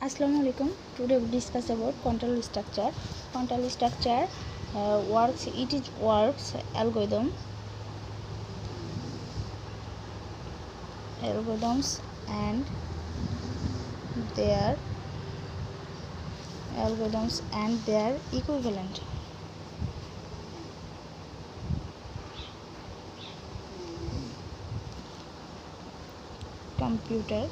Assalamualaikum. Today we discuss about control structure. Control structure works. It is works algorithms and their equivalent. Computer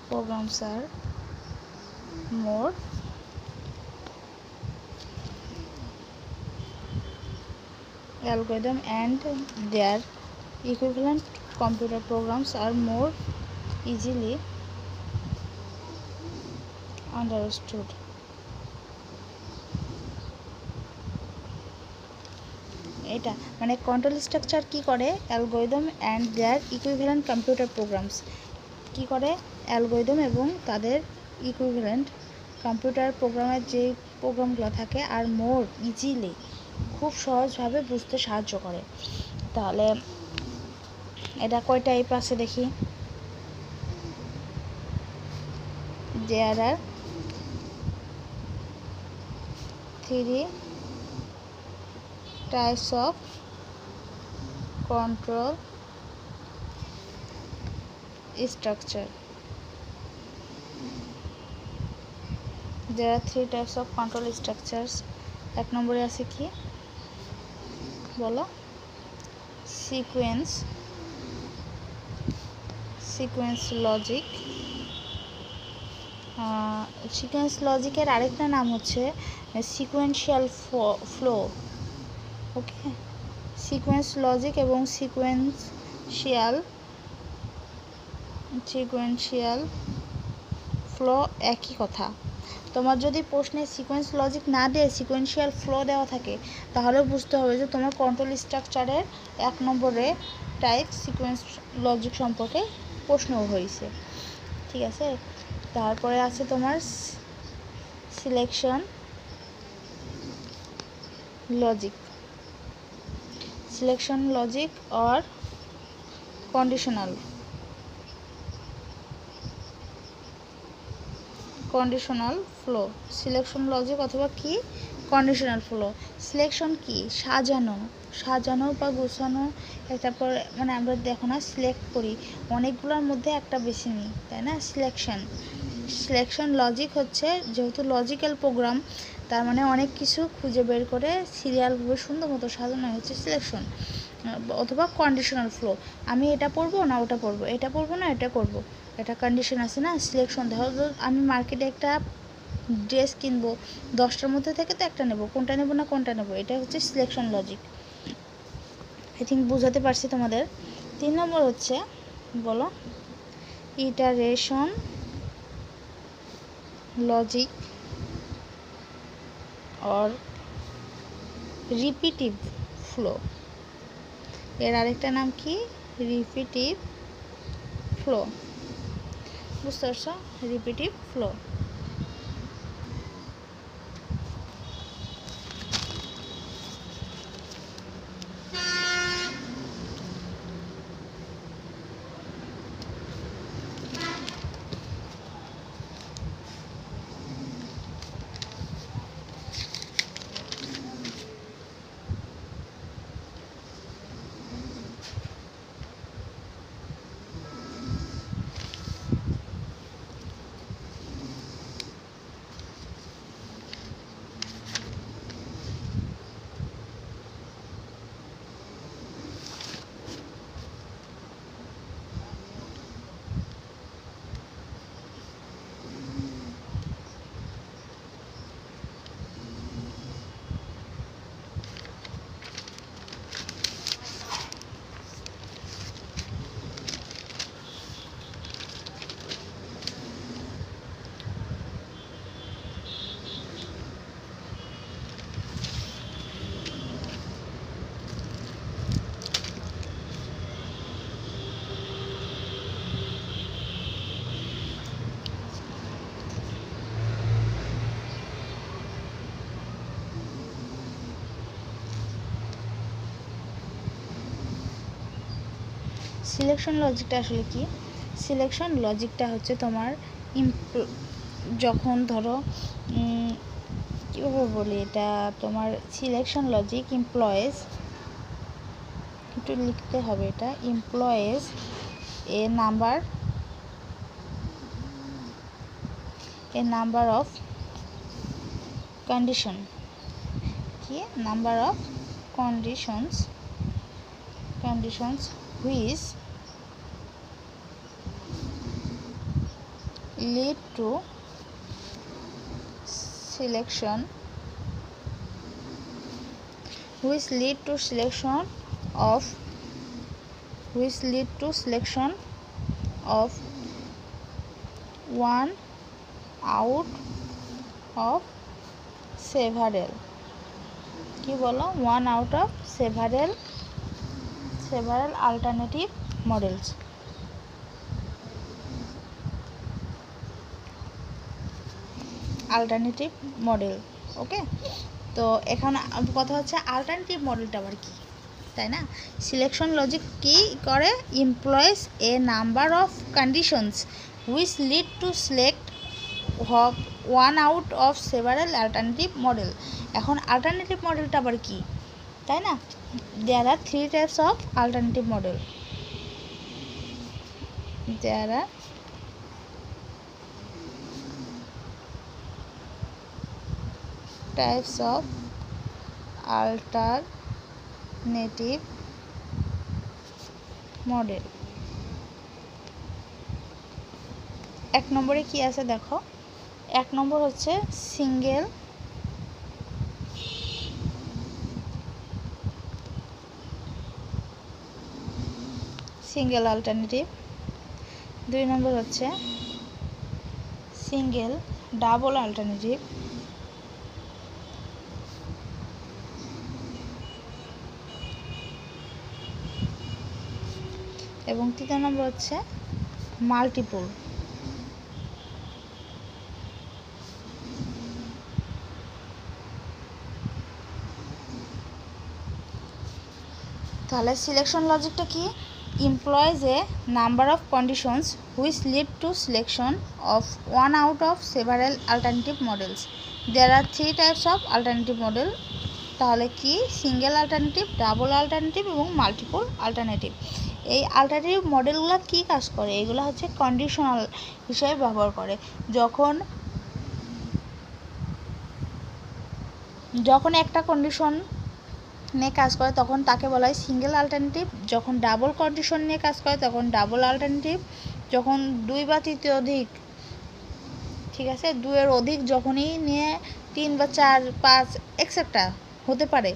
programs are more algorithm and their equivalent computer programs are more easily understood. এটা মানে control structure কি করে, algorithm and their equivalent computer programs কি করে, algorithm এবং তাদের equivalent computer প্রোগ্রামের যে প্রোগ্রামগুলো থাকে আর মোর ইজিলি খুব সহজভাবে বুঝতে সাহায্য করে। তাহলে এটা কয় টাইপ আছে দেখি। দেয়ার are 3 types of control structure. There are 3 types of control structures. এক নম্বরে আছে কি বলো, সিকোয়েন্স লজিক। সিকোয়েন্স লজিকের আরেকটা নাম হচ্ছে সিকোয়েন্সিয়াল ফ্লো। ওকে, সিকোয়েন্স লজিক এবং সিকোয়েন্সিয়াল ফ্লো একই কথা। তোমার যদি প্রশ্নে সিকোয়েন্স লজিক না দিয়ে সিকোয়েন্সিয়াল ফ্লো দেওয়া থাকে তাহলে বুঝতে হবে যে তোমার কন্ট্রোল স্ট্রাকচারের 1 নম্বরে টাইপ সিকোয়েন্স লজিক সম্পর্কে প্রশ্ন হয়েছে। ঠিক আছে, তারপরে আছে তোমার selection logic or conditional flow. Selection logic অথবা কি কন্ডিশনাল ফ্লো। সিলেকশন কি, সাজানো বা গোছানো, তারপর মানে আমরা দেখো না সিলেক্ট করি অনেকগুলোর মধ্যে একটা বেছে নিই, তাই না, সিলেকশন লজিক হচ্ছে যেহেতু লজিক্যাল প্রোগ্রাম তার মানে অনেক কিছু খুঁজে বের করে সিরিয়ালভাবে সুন্দর মতো সাজানো হচ্ছে সিলেকশন। অথবা কন্ডিশনাল ফ্লো, আমি এটা পড়বো না ওটা পড়বো, এটা পড়বো না এটা করবো, এটা কন্ডিশন আছে না। সিলেকশন দেখো, আমি মার্কেটে একটা ড্রেস কিনবো, 10টার মধ্যে থেকে তো একটা নেবো, কোনটা নেবো না কোনটা নেবো, এটা হচ্ছে সিলেকশন লজিক। আই থিঙ্ক বুঝাতে পারছি তোমাদের। 3 নম্বর হচ্ছে বলো ইটারেশন লজিক অর রিপিটিভ ফ্লো। এর আরেকটা নাম কি, রিপিটিভ ফ্লো। বুঝতে পারছো, রিপিটিভ ফ্লো। সিলেকশন লজিকটা আসলে কি? সিলেকশন লজিকটা হচ্ছে তোমার যখন ধরো কীভাবে বলি এটা, তোমার সিলেকশন লজিক এমপ্লয়েজ, একটু লিখতে হবে এটা, employs a number of condition, কি number of conditions which lead to selection of one out of several, কি বলো, one out of several alternative models। ওকে, তো এখন কথা হচ্ছে অল্টারনেটিভ মডেলটা আবার কি, তাই না? সিলেকশন লজিক কি করে? Employs a number of conditions which lead to select one out of several alternative model. এখন অল্টারনেটিভ মডেলটা আবার কি, তাই না? There are 3 types of alternative model. There are types of alternative model। এক নম্বরে কি আছে দেখো, এক নম্বর হচ্ছে সিঙ্গেল অল্টারনেটিভ, 2 নম্বর হচ্ছে ডাবল অল্টারনেটিভ, এবং 3 নম্বর হচ্ছে মাল্টিপল। তাহলে সিলেকশন লজিকটা কি? employs a number of conditions which lead to selection of one out of several alternative models. There are 3 types of alternative model। তাহলে কি? সিঙ্গেল অল্টারনেটিভ, ডাবল অল্টারনেটিভ এবং multiple alternative. এই alternative মডেলগুলো কি কাজ করে? এগুলো হচ্ছে কন্ডিশনাল হিসেবে ব্যবহার করে। যখন একটা কন্ডিশন নিয়ে কাজ করে তখন তাকে বলা হয় সিঙ্গেল অল্টারনেটিভ, যখন ডাবল কন্ডিশন নিয়ে কাজ করে তখন ডাবল অল্টারনেটিভ, যখন 2 বা 3 অধিক, ঠিক আছে, 2 এর অধিক যখনই নিয়ে 3 বা 4 5 এক্সেট্রা হতে পারে,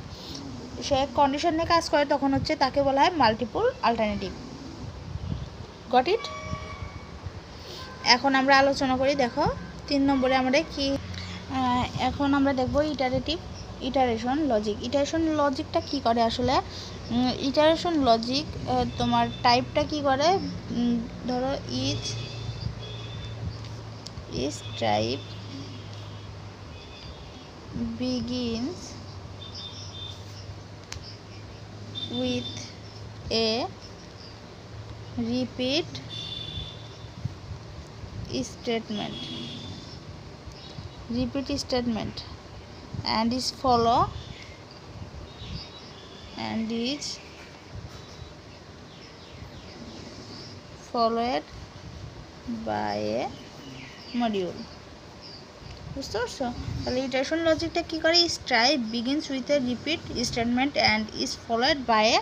সে কন্ডিশন নিয়ে কাজ করে তখন হচ্ছে তাকে বলা হয় মাল্টিপল অল্টারনেটিভ। Got it? এখন আমরা আলোচনা করি, দেখো 3 নম্বরে আমরা কি, এখন আমরা দেখব ইটারেশন লজিকটা কি করে আসলে। ইটারেশন লজিক তোমার টাইপটা কি করে, ধরো each type begins with a repeat statement and is followed by a module। বুঝতে পারছো? তাহলে ইটারেশন লজিকটা কি করে? Type begins with a repeat statement and is followed by a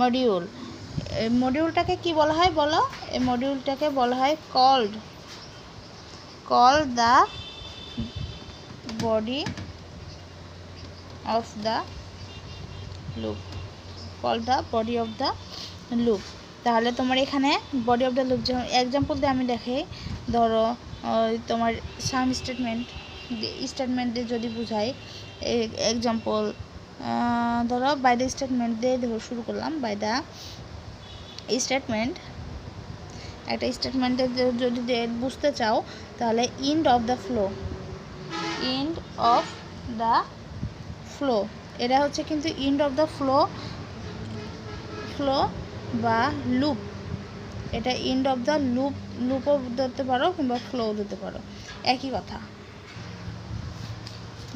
module। মডিউলটাকে কি বলা হয় বলো? এই মডিউলটাকে বলা হয় called the body of the loop। তাহলে তোমার এখানে বডি অফ দ্য লুপ, যেমন এক্সাম্পল দিয়ে আমি দেখাই, ধরো তোমার সাম স্টেটমেন্ট দিয়ে যদি বুঝাই, এক্সাম্পল ধরো বাই দ্য স্টেটমেন্ট দিয়ে শুরু করলাম। বাই দ্য স্টেটমেন্ট, একটা স্টেটমেন্টে যদি বুঝতে চাও তাহলে এন্ড অফ দ্য ফ্লো, এটা হচ্ছে কিন্তু এন্ড অফ দ্য ফ্লো বা লুপ। এটা এন্ড অফ দ্য লুপও ধরতে পারো কিংবা ফ্লো দিতে পারো, একই কথা।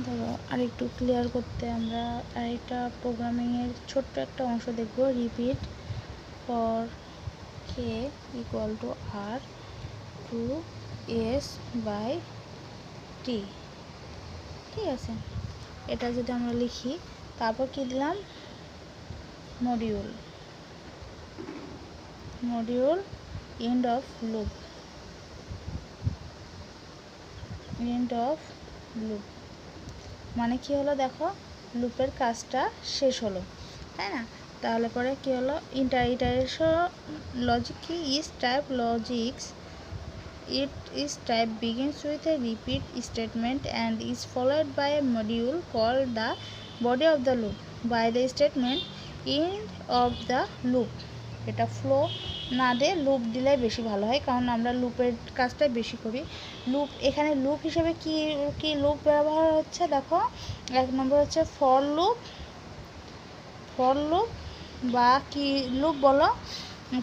ধরো আরেকটু ক্লিয়ার করতে আমরা আরেকটা প্রোগ্রামিংয়ের ছোট্ট একটা অংশ দেখব। Repeat for k equal to r to s by t, ঠিক আছে। এটা যদি আমরা লিখি, তারপর কি দিলাম, মডিউল এন্ড অফ লুপ, মানে কি হলো দেখো, লুপের কাজটা শেষ হলো, তাই না? তাহলে পরে কি হলো, ইটারেশন লজিক কি, is type logics, it is type begins with a repeat statement and is followed by a module called the body of the loop by the statement end of the loop। এটা flow না দিয়ে loop দিলে বেশি ভালো হয়, কারণ আমরা লুপের কাজটা বেশি করি। লুপ, এখানে লুপ হিসেবে কি কি লুপ ব্যবহার হচ্ছে দেখো, এক নম্বর হচ্ছে ফর লুপ বা কি লুপ বলো,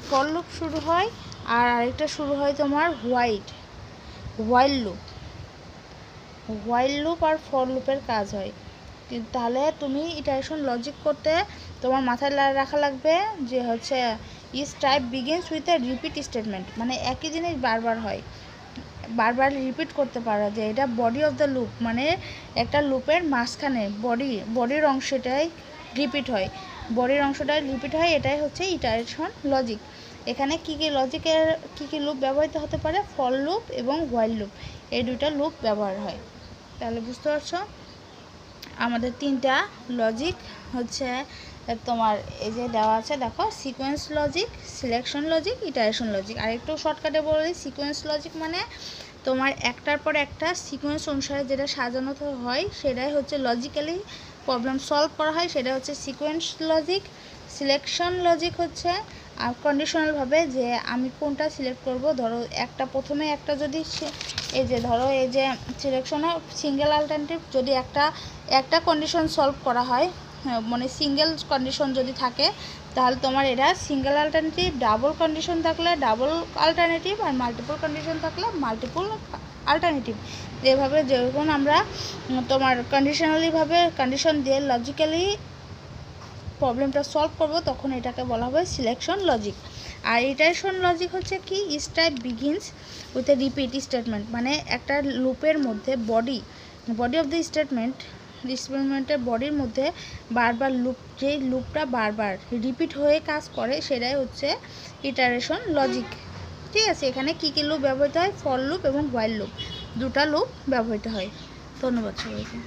ফর লুপ শুরু হয়, আর আরেকটা শুরু হয় তোমার হোয়াইল লুপ আর ফর লুপের কাজ হয়। তাহলে তুমি ইটারেশন লজিক করতে তোমার মাথায় রাখা লাগবে যে হচ্ছে is type begins with a repeat statement, মানে একই জিনিস বারবার হয়, বারবার রিপিট করতে পারো, যে এটা বডি অফ দ্য লুপ, মানে একটা লুপের মাঝখানে বডির অংশটাই রিপিট হয়, এটাই হচ্ছে ইটারেশন লজিক। এখানে কি লুপ ব্যবহৃত হতে পারে, ফর লুপ এবং হোয়াইল লুপ, এই দুইটা লুপ ব্যবহার হয়। তাহলে বুঝতে পারছো আমাদের তিনটা লজিক হচ্ছে তোমার এই যে দেওয়া আছে দেখো, sequence logic, selection logic, iteration logic. আর একটু শর্টকাটে বলে, সিকোয়েন্স লজিক মানে তোমার একটার পর একটা সিকোয়েন্স অনুসারে যেটা সাজানো হয় সেটাই হচ্ছে লজিক্যালি প্রবলেম সলভ করা হয়, সেটা হচ্ছে সিকোয়েন্স লজিক। সিলেকশন লজিক হচ্ছে কন্ডিশনালভাবে যে আমি কোনটা সিলেক্ট করব, ধরো প্রথমে একটা যদি এই যে ধরো এই যে সিলেকশনে সিঙ্গেল অল্টারনেটিভ যদি একটা কন্ডিশন সলভ করা হয়, মানে সিঙ্গেল কন্ডিশন যদি থাকে তাহলে তোমার এটা সিঙ্গেল অল্টারনেটিভ, ডাবল কন্ডিশন থাকলে ডাবল অল্টারনেটিভ, আর মাল্টিপল কন্ডিশন থাকলে মাল্টিপল অল্টারনেটিভ। এভাবে যখন আমরা তোমার কন্ডিশন দিয়ে লজিক্যালি প্রবলেমটা সলভ করব, তখন এটাকে বলা হবে সিলেকশন লজিক। আর ইটারেশন লজিক হচ্ছে কি, is type begins with a repeat statement, মানে একটা লুপের মধ্যে বডি অফ দ্য স্টেটমেন্টের বডির মধ্যে বারবার যেই লুপটা বারবার রিপিট হয়ে কাজ করে সেটাই হচ্ছে ইটারেশন লজিক, ঠিক আছে। এখানে কী কী লুপ ব্যবহৃত হয়, ফর লুপ এবং হোয়াইল লুপ, দুটা লুপ ব্যবহৃত হয়। ধন্যবাদ সবাইকে।